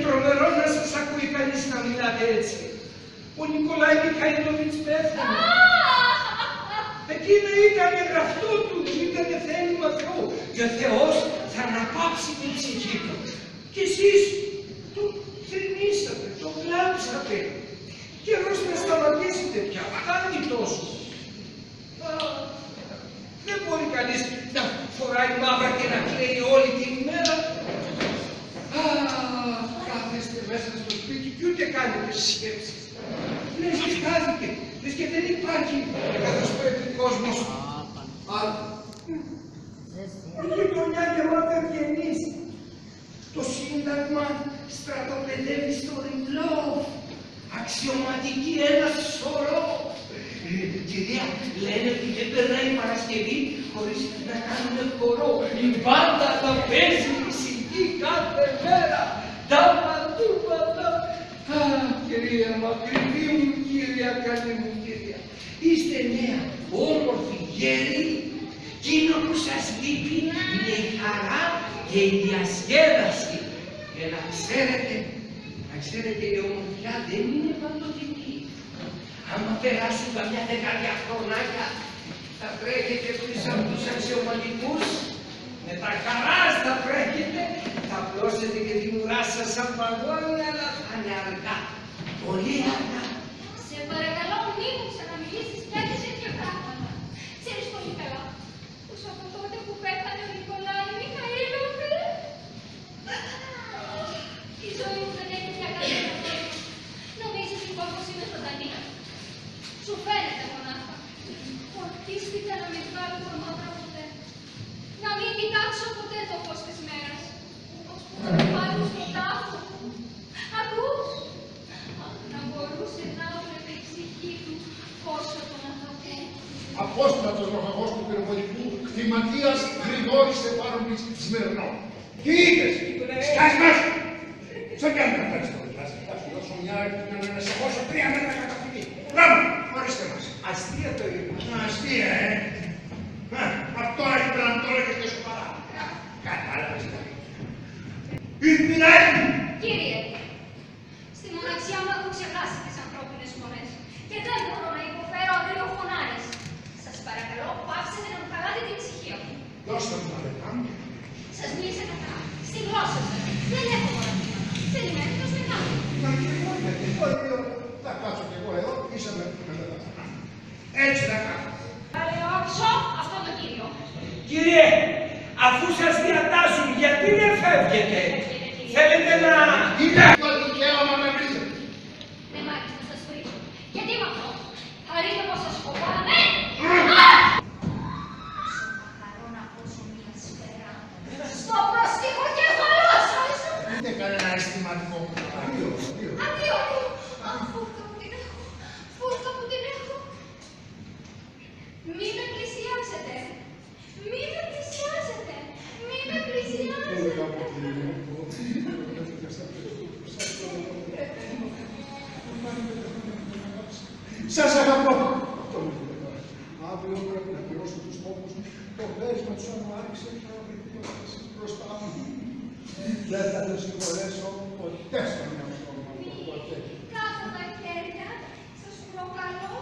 τρομερό να σας ακούει κανείς να μιλάτε έτσι. Ο Νικολάη Μιχαηλόβιτς πέθανε. Εκείνο ήταν γραφτό του, ήταν θέλημα Θεού. Και ο Θεός θα αναπαύσει την ψυχή του. Και εσείς το θρηνήσατε, το κλάψατε. Καιρός να σταματήσετε πια, φτάνει τόσο. Δεν μπορεί κανείς να φοράει μαύρα και να κλαίει όλη την ημέρα. Κάθεστε μέσα στο σπίτι και ούτε κάνετε σκέψεις. Λες και χάθηκε, λες και δεν υπάρχει καθώς πρέπει κόσμος. Άλλο. Η γειτονιά γεμάτα ευγενείς. Το Σύνταγμα στρατοπεδεύει στο διπλό. Αξιωματική ένα σωρό. Κυρία, λένε ότι δεν περνάει η Παρασκευή χωρίς να κάνουν χορό. Η μπάντα θα παίζει μουσική κάθε μέρα. Τα ματούματα. Κυρία μου, ακριβή μου κυρία, καλή μου κυρία. Είστε νέα, όμορφοι, γεροί. Εκείνο που σας λείπει είναι η χαρά και η διασκέδαση. Και να ξέρετε, η ομορφιά δεν είναι παντοτινή. Άμα περάσουν καμιά 10 χρονάκια, θα τρέχετε πίσω από τους αξιωματικούς, με τα χαράς θα τρέχετε, θα πλώσετε και την ουρά σας σαν παγόνια, αλλά θα είναι αργά, πολύ αργά. Σε παρακαλώ, μη μου ξαναμιλήσεις πια για τέτοια πράγματα. Ξέρεις πολύ καλά, πως από τότε που πέθανε ο Νικολάη Μιχαηλόβιτς, η ζωή μου δεν έχει πια κανένα νόημα. Νομίζεις λοιπόν πως είμαι ζωντανή? Σου φαίνεται μονάχα. Φορτίστηκα να μην βγάλω τα μαύρα ποτέ. Να μην κοιτάξω ποτέ το φως της μέρας. Ώσπου να με βάλουν στον τάφο. Ακούς? Να μπορούσε να έβλεπε η ψυχή του πόσο τον αγαπώ. Απόστρατος λοχαγός του πυροβολικού κτηματίας Γρηγόρης Στεφάνοβιτς Σμυρνό. Τι είπες? Σκάς μας! Σαν κι αν να πάρεις το λιβάς, θα σου δώσω μια να σε χώσω 3 μέτρα κατά φυλή. Μπράβο, ορίστε μας. Αστεία το είπα. Αστεία, Αυτό έπρεπε να το έλεγες και σοβαρά. Κατάλαβες τα δίκαια. Υπηρέτη! Κύριε, στη μοναξιά μου έχω ξεχάσει τις ανθρώπινες μορές και δεν μπορώ να υποφέρω αγριοφωνάρες. Σας παρακαλώ, πάψετε να μου χαλάτε την ησυχία μου. Δώστε μου τα λεπτά μου. Σας μίλησα κατά, στη γλώσσα σας. Δεν έχω παραδείγματα. Περιμένετε το σπιτάκι. Μα και εγώ γιατί θα κάτσω κι εγώ εδώ, είσαι με έτσι θα κάνω. Θα λέω άξω αυτόν τον κύριο. Κύριε, αφού σας διατάσσουν, γιατί δεν φεύγετε? Θέλετε να... Είναι το δικαίωμα με βρείτε. Δεν μ' άρεσε να σας βρίσω. Γιατί με αυτό? Θα ρίχνω πως σας φοβάμαι. Σοκαχαρώ να ακούσω μια σφαίρα στο προστίχο κεφαλό σας. Ούτε κανένα αισθηματικό. Αντίο. Αντίο. Φούρκα που την έχω. Φούρκα που την έχω. Μη με πλησιάσετε. Μη με πλησιάσετε. Μη με πλησιάσετε. Σας αγαπώ. Αυτό μου είπε τώρα. Αύριο πρέπει να πληρώσω τους τόπους μου. Το πέρισμα τους αν μου άρχισε να βρει μπροστά μου. Δεν θα το συγχωρέσω ποτέ στον εαυτό μου. Μη κάθω τα χέρια. Σας προκαλώ.